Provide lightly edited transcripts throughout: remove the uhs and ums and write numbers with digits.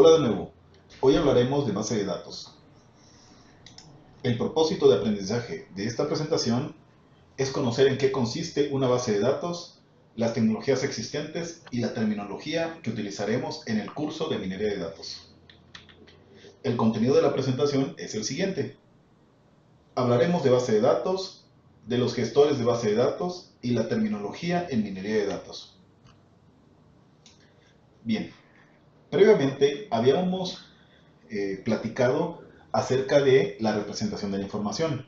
Hola de nuevo. Hoy hablaremos de base de datos. El propósito de aprendizaje de esta presentación es conocer en qué consiste una base de datos, las tecnologías existentes y la terminología que utilizaremos en el curso de minería de datos. El contenido de la presentación es el siguiente. Hablaremos de base de datos, de los gestores de base de datos y la terminología en minería de datos. Bien, previamente habíamos platicado acerca de la representación de la información.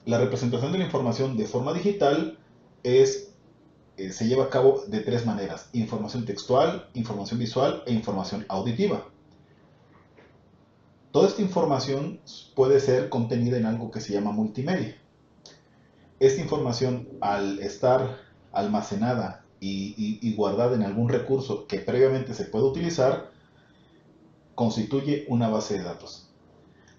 La representación de la información de forma digital se lleva a cabo de tres maneras: información textual, información visual e información auditiva. Toda esta información puede ser contenida en algo que se llama multimedia. Esta información, al estar almacenada y guardada en algún recurso que previamente se puede utilizar, constituye una base de datos.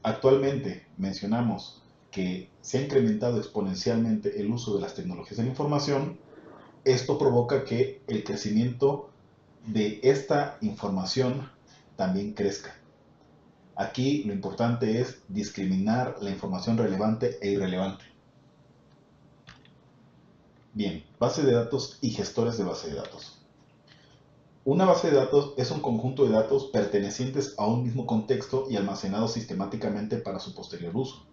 Actualmente mencionamos que se ha incrementado exponencialmente el uso de las tecnologías de la información. Esto provoca que el crecimiento de esta información también crezca. Aquí lo importante es discriminar la información relevante e irrelevante. Bien, base de datos y gestores de base de datos. Una base de datos es un conjunto de datos pertenecientes a un mismo contexto y almacenados sistemáticamente para su posterior uso.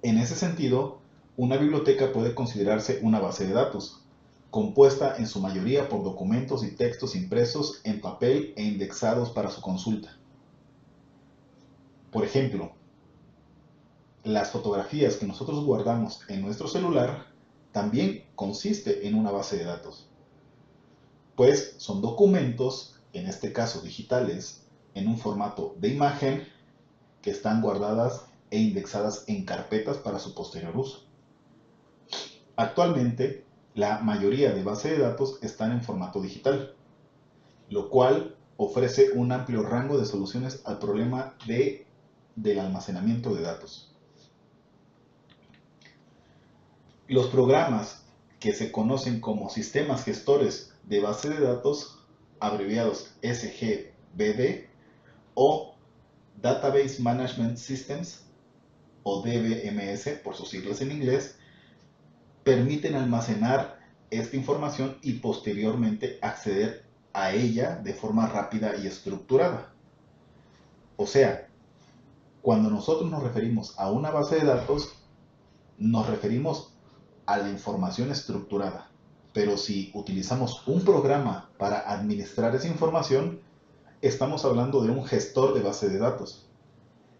En ese sentido, una biblioteca puede considerarse una base de datos, compuesta en su mayoría por documentos y textos impresos en papel e indexados para su consulta. Por ejemplo, las fotografías que nosotros guardamos en nuestro celular también consiste en una base de datos, pues son documentos, en este caso digitales, en un formato de imagen que están guardadas e indexadas en carpetas para su posterior uso. Actualmente, la mayoría de bases de datos están en formato digital, lo cual ofrece un amplio rango de soluciones al problema del almacenamiento de datos. Los programas que se conocen como sistemas gestores de base de datos, abreviados SGBD, o Database Management Systems, o DBMS por sus siglas en inglés, permiten almacenar esta información y posteriormente acceder a ella de forma rápida y estructurada. O sea, cuando nosotros nos referimos a una base de datos, nos referimos a la información estructurada. Pero si utilizamos un programa para administrar esa información, estamos hablando de un gestor de base de datos.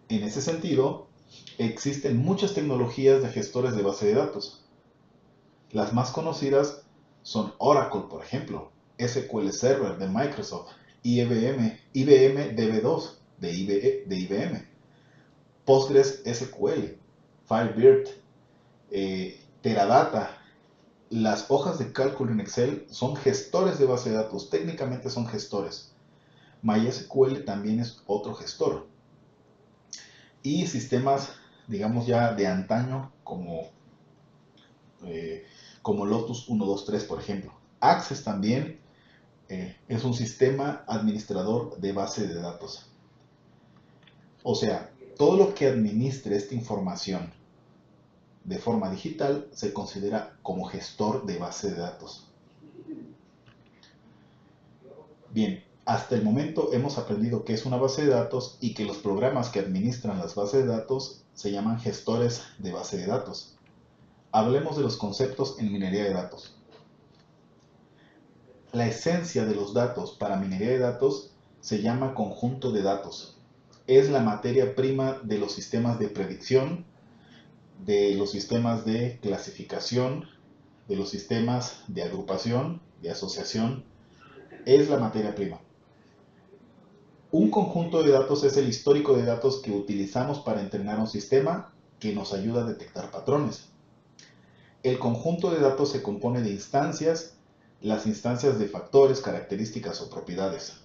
En ese sentido, existen muchas tecnologías de gestores de base de datos. Las más conocidas son Oracle, por ejemplo, SQL Server de Microsoft, IBM DB2 de IBM, Postgres SQL, Firebird, Teradata. Las hojas de cálculo en Excel son gestores de base de datos, técnicamente son gestores. MySQL también es otro gestor. Y sistemas, digamos ya de antaño, como Lotus 123, por ejemplo. Access también es un sistema administrador de base de datos. O sea, todo lo que administre esta información de forma digital se considera como gestor de base de datos. Bien, hasta el momento hemos aprendido qué es una base de datos y que los programas que administran las bases de datos se llaman gestores de base de datos. Hablemos de los conceptos en minería de datos. La esencia de los datos para minería de datos se llama conjunto de datos. Es la materia prima de los sistemas de predicción, de los sistemas de clasificación, de los sistemas de agrupación, de asociación. Es la materia prima. Un conjunto de datos es el histórico de datos que utilizamos para entrenar un sistema que nos ayuda a detectar patrones. El conjunto de datos se compone de instancias, las instancias de factores, características o propiedades.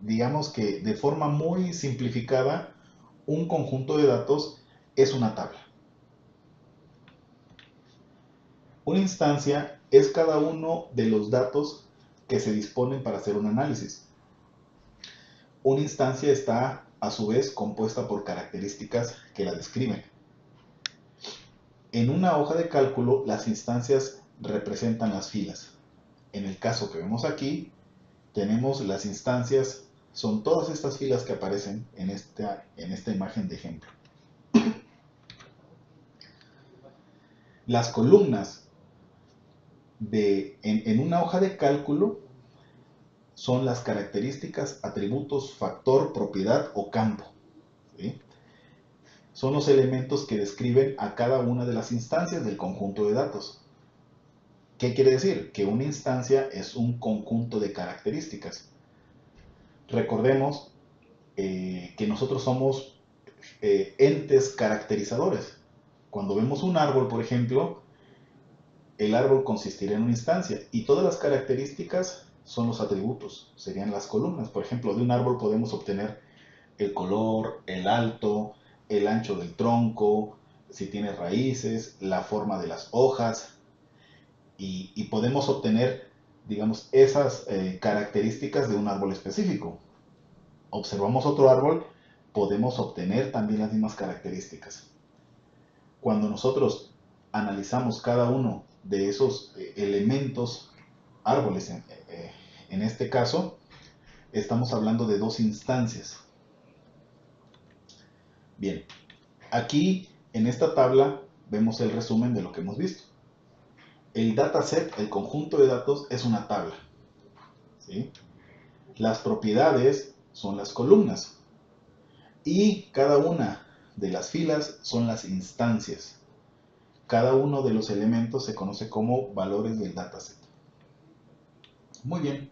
Digamos que de forma muy simplificada, un conjunto de datos es una tabla. Una instancia es cada uno de los datos que se disponen para hacer un análisis. una instancia está a su vez compuesta por características que la describen. En una hoja de cálculo, las instancias representan las filas. En el caso que vemos aquí, tenemos las instancias, son todas estas filas que aparecen en esta imagen de ejemplo. Las columnas en una hoja de cálculo son las características, atributos, factor, propiedad o campo. ¿Sí? Son los elementos que describen a cada una de las instancias del conjunto de datos. ¿Qué quiere decir? Que una instancia es un conjunto de características. Recordemos que nosotros somos entes caracterizadores. Cuando vemos un árbol, por ejemplo, el árbol consistirá en una instancia y todas las características son los atributos, serían las columnas. Por ejemplo, de un árbol podemos obtener el color, el alto, el ancho del tronco, si tiene raíces, la forma de las hojas y podemos obtener, digamos, esas características de un árbol específico. Observamos otro árbol, podemos obtener también las mismas características. Cuando nosotros analizamos cada uno de esos elementos, árboles en este caso, estamos hablando de dos instancias. Bien, aquí en esta tabla vemos el resumen de lo que hemos visto. El dataset, el conjunto de datos, es una tabla. ¿Sí? Las propiedades son las columnas y cada una de las filas son las instancias. Cada uno de los elementos se conoce como valores del dataset. Muy bien.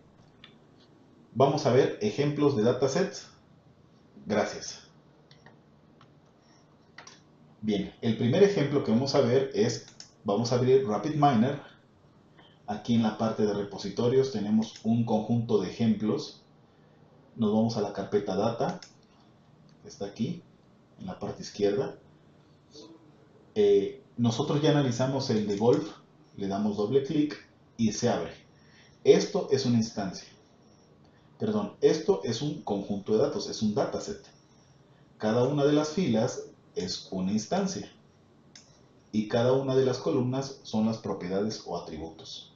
Vamos a ver ejemplos de datasets. Gracias. Bien, el primer ejemplo que vamos a ver es, vamos a abrir RapidMiner. Aquí en la parte de repositorios tenemos un conjunto de ejemplos. Nos vamos a la carpeta Data, que está aquí, en la parte izquierda. Nosotros ya analizamos el de Golf, le damos doble clic y se abre. Esto es una instancia. Perdón, esto es un conjunto de datos, es un dataset. Cada una de las filas es una instancia y cada una de las columnas son las propiedades o atributos.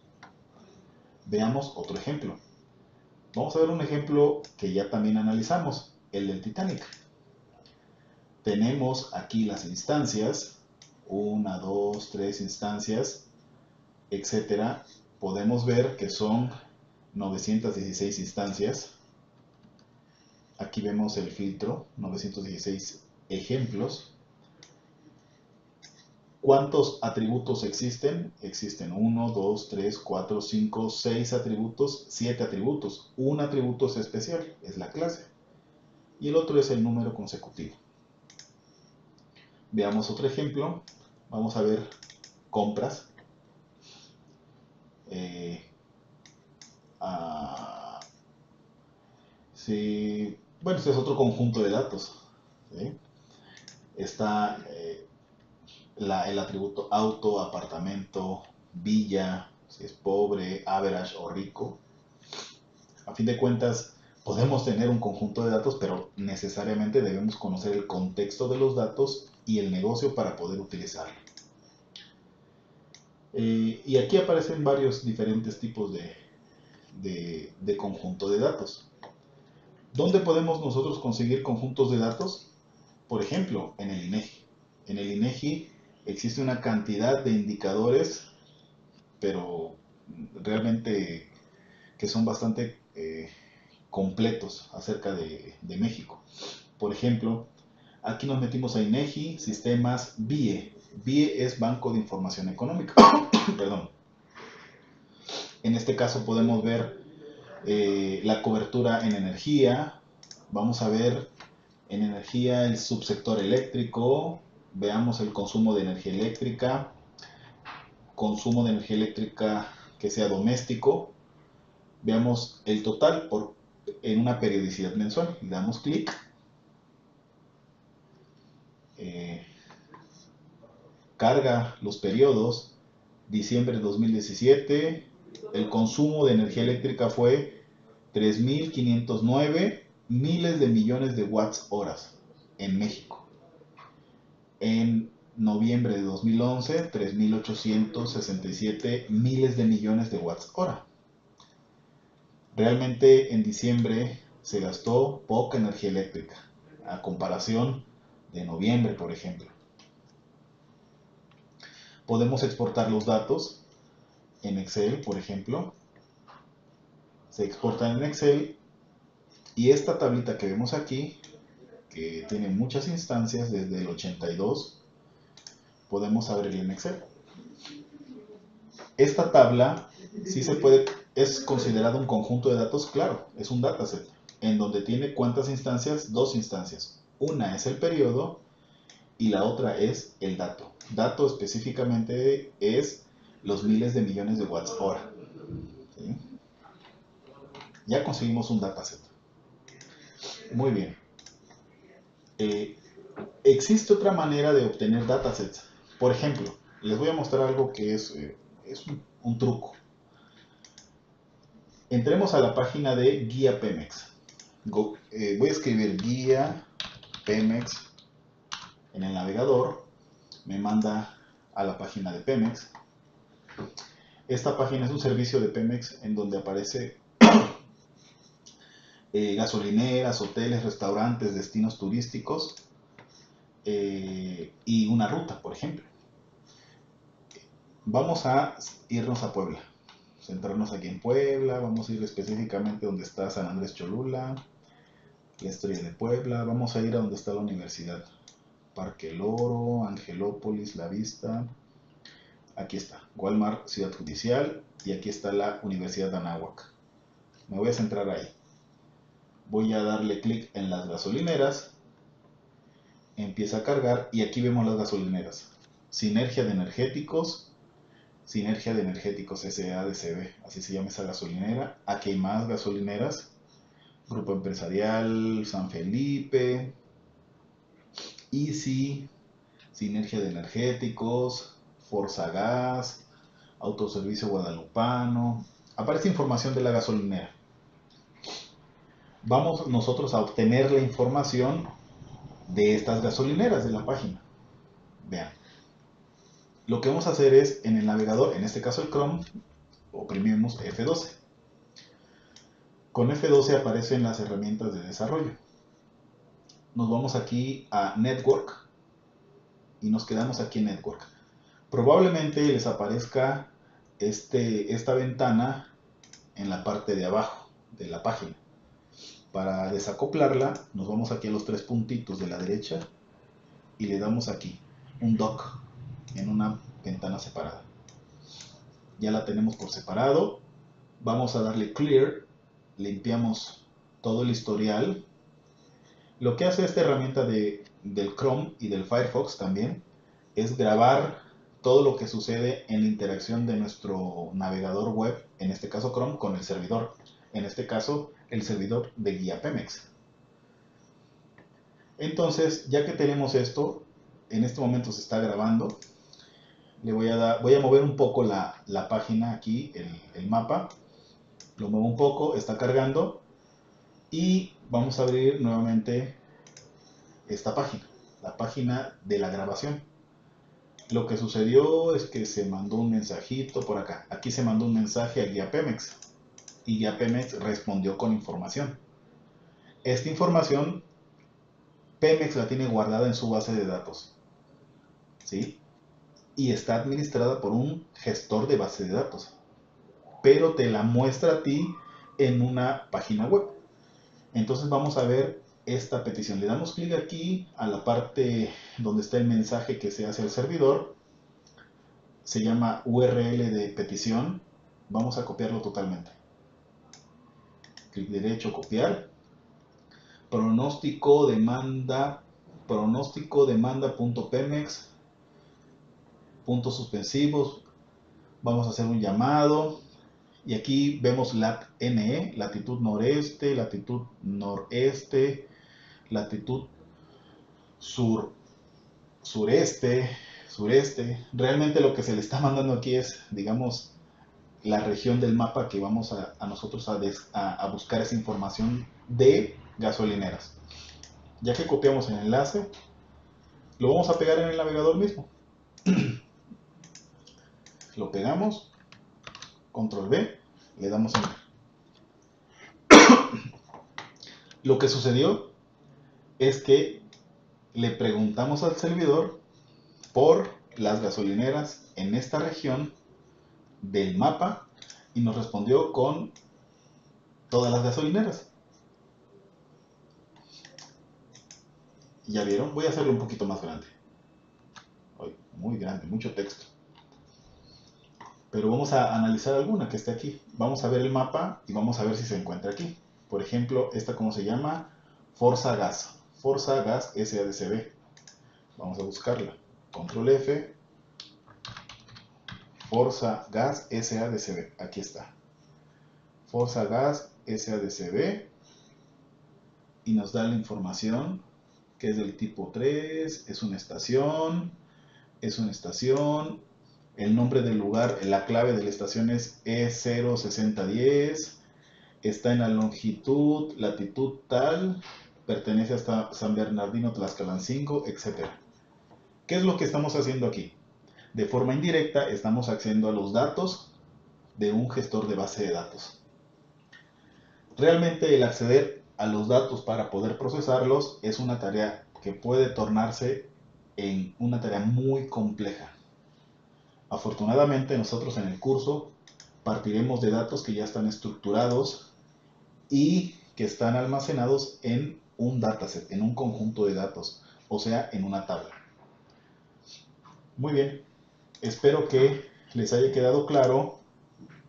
Veamos otro ejemplo. Vamos a ver un ejemplo que ya también analizamos, el del Titanic. Tenemos aquí las instancias, 1, 2, 3 instancias, etcétera. Podemos ver que son 916 instancias. Aquí vemos el filtro, 916 ejemplos. ¿Cuántos atributos existen? Existen 1, 2, 3, 4, 5, 6 atributos, 7 atributos. Un atributo es especial, es la clase. Y el otro es el número consecutivo. Veamos otro ejemplo. Vamos a ver compras. Sí, bueno, este es otro conjunto de datos. ¿Sí? Está el atributo auto, apartamento, villa, si es pobre, average o rico. A fin de cuentas, podemos tener un conjunto de datos, pero necesariamente debemos conocer el contexto de los datos y el negocio para poder utilizarlo. Y aquí aparecen varios diferentes tipos de conjunto de datos. ¿Dónde podemos nosotros conseguir conjuntos de datos? Por ejemplo, en el INEGI. En el INEGI existe una cantidad de indicadores, pero realmente que son bastante completos acerca de México. Por ejemplo, aquí nos metimos a INEGI, sistemas BIE. BIE es Banco de Información Económica. Perdón. En este caso podemos ver la cobertura en energía. Vamos a ver en energía el subsector eléctrico. Veamos el consumo de energía eléctrica. Consumo de energía eléctrica que sea doméstico. Veamos el total en una periodicidad mensual. Le damos clic. Carga los periodos. Diciembre de 2017, el consumo de energía eléctrica fue 3.509 miles de millones de watts horas en México. En noviembre de 2011, 3.867 miles de millones de watts hora. Realmente en diciembre se gastó poca energía eléctrica, a comparación de noviembre, por ejemplo. Podemos exportar los datos en Excel, por ejemplo. Se exportan en Excel y esta tablita que vemos aquí, que tiene muchas instancias desde el 82, podemos abrirla en Excel. Esta tabla sí se puede, es considerado un conjunto de datos, claro, es un dataset, en donde tiene ¿cuántas instancias? Dos instancias. Una es el periodo y la otra es el dato. Dato específicamente es los miles de millones de watts hora. ¿Sí? Ya conseguimos un dataset. Muy bien. Existe otra manera de obtener datasets. Por ejemplo, les voy a mostrar algo que es un truco. Entremos a la página de Guía Pemex. Voy a escribir Guía Pemex en el navegador. Me manda a la página de Pemex. Esta página es un servicio de Pemex en donde aparece gasolineras, hoteles, restaurantes, destinos turísticos y una ruta, por ejemplo. Vamos a irnos a Puebla, centrarnos aquí en Puebla, vamos a ir específicamente donde está San Andrés Cholula, la Estrella de Puebla, vamos a ir a donde está la universidad, Parque El Oro, Angelópolis, La Vista, aquí está, Walmart Ciudad Judicial y aquí está la Universidad de Anáhuac. Me voy a centrar ahí. Voy a darle clic en las gasolineras, empieza a cargar y aquí vemos las gasolineras. Sinergia de Energéticos SADCB, así se llama esa gasolinera. Aquí hay más gasolineras. Grupo Empresarial San Felipe, Easy, Sinergia de Energéticos, Forza Gas, Autoservicio Guadalupano. Aparece información de la gasolinera. Vamos nosotros a obtener la información de estas gasolineras de la página. Vean. Lo que vamos a hacer es, en el navegador, en este caso el Chrome, oprimimos F12. Con F12 aparecen las herramientas de desarrollo. Nos vamos aquí a Network y nos quedamos aquí en Network. Probablemente les aparezca esta ventana en la parte de abajo de la página. Para desacoplarla, nos vamos aquí a los tres puntitos de la derecha y le damos aquí un dock en una ventana separada. Ya la tenemos por separado. Vamos a darle clear, limpiamos todo el historial. Lo que hace esta herramienta del Chrome y del Firefox también es grabar todo lo que sucede en la interacción de nuestro navegador web, en este caso Chrome, con el servidor. En este caso, el servidor de Guía Pemex. Entonces, ya que tenemos esto, en este momento se está grabando. Voy a mover un poco la página aquí, el mapa. Lo muevo un poco, está cargando. Y vamos a abrir nuevamente esta página, la página de la grabación. Lo que sucedió es que se mandó un mensajito por acá. Aquí se mandó un mensaje a Guía Pemex y Guía Pemex respondió con información. Esta información Pemex la tiene guardada en su base de datos, ¿sí? Y está administrada por un gestor de base de datos, pero te la muestra a ti en una página web. Entonces vamos a ver esta petición. Le damos clic aquí a la parte donde está el mensaje que se hace al servidor. Se llama URL de petición. Vamos a copiarlo totalmente. Clic derecho, copiar. Pronóstico demanda.pemex, puntos suspensivos. Vamos a hacer un llamado. Y aquí vemos LAT-NE, latitud noreste, latitud noreste, latitud sureste. Realmente lo que se le está mandando aquí es, digamos, la región del mapa que vamos a nosotros a buscar esa información de gasolineras. Ya que copiamos el enlace, lo vamos a pegar en el navegador mismo. Lo pegamos, control V, le damos enter. Lo que sucedió es que le preguntamos al servidor por las gasolineras en esta región del mapa y nos respondió con todas las gasolineras. ¿Ya vieron? Voy a hacerlo un poquito más grande. Muy grande, mucho texto. Pero vamos a analizar alguna que esté aquí. Vamos a ver el mapa y vamos a ver si se encuentra aquí. Por ejemplo, esta, ¿cómo se llama? Forza Gas. Forza Gas SADCB. Vamos a buscarla. Control F. Forza Gas SADCB. Aquí está. Forza Gas SADCB. Y nos da la información que es del tipo 3. Es una estación. Es una estación. El nombre del lugar, la clave de la estación es E06010. Está en la longitud, latitud tal. Pertenece hasta San Bernardino, Tlaxcalancingo, etc. ¿Qué es lo que estamos haciendo aquí? De forma indirecta estamos accediendo a los datos de un gestor de base de datos. Realmente el acceder a los datos para poder procesarlos es una tarea que puede tornarse en una tarea muy compleja. Afortunadamente nosotros en el curso partiremos de datos que ya están estructurados y que están almacenados en un dataset, en un conjunto de datos, o sea, en una tabla. Muy bien, espero que les haya quedado claro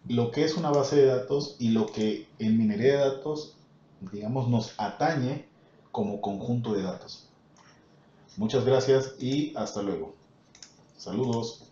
lo que es una base de datos y lo que en minería de datos, digamos, nos atañe como conjunto de datos. Muchas gracias y hasta luego. Saludos.